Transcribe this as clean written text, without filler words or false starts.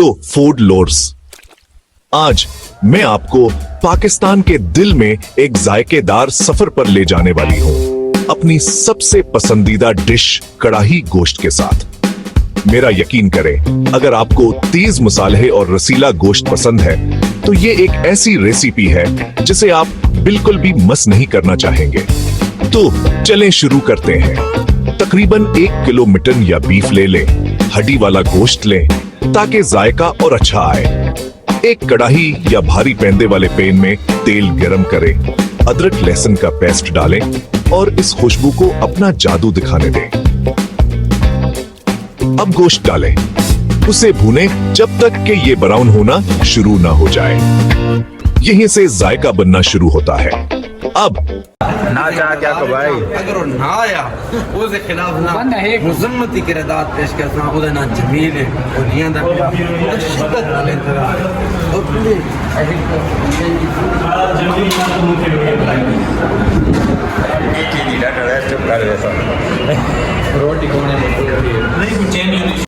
लो food lores. आज मैं आपको पाकिस्तान के दिल में एक जायकेदार सफर पर ले जाने वाली हूँ, अपनी सबसे पसंदीदा डिश कड़ाही गोश्त के साथ। मेरा यकीन करें, अगर आपको तेज मसाले और रसीला गोश्त पसंद है तो ये एक ऐसी रेसिपी है जिसे आप बिल्कुल भी मिस नहीं करना चाहेंगे। तो चलें शुरू करते हैं। तकरीबन 1 किलो मटन या बीफ ले लें। हड्डी वाला गोश्त लें ताकि जायका और अच्छा आए। एक कढ़ाई या भारी पैंदे वाले पैन में तेल गरम करें, अदरक लहसुन का पेस्ट डालें और इस खुशबू को अपना जादू दिखाने दें। अब गोश्त डालें, उसे भूनें जब तक कि ये ब्राउन होना शुरू ना हो जाए। यहीं से जायका बनना शुरू होता है। अब ना चाह क्या तो भाई अगर वो ना आया उसके खिलाफ ना मुजम्मती किरदार पेश करता हूं, उधर ना जमील है और नहीं आंदा उधर शिद्दत वाले तरह और प्लीज रोटी कौन है नहीं कुछ चेंज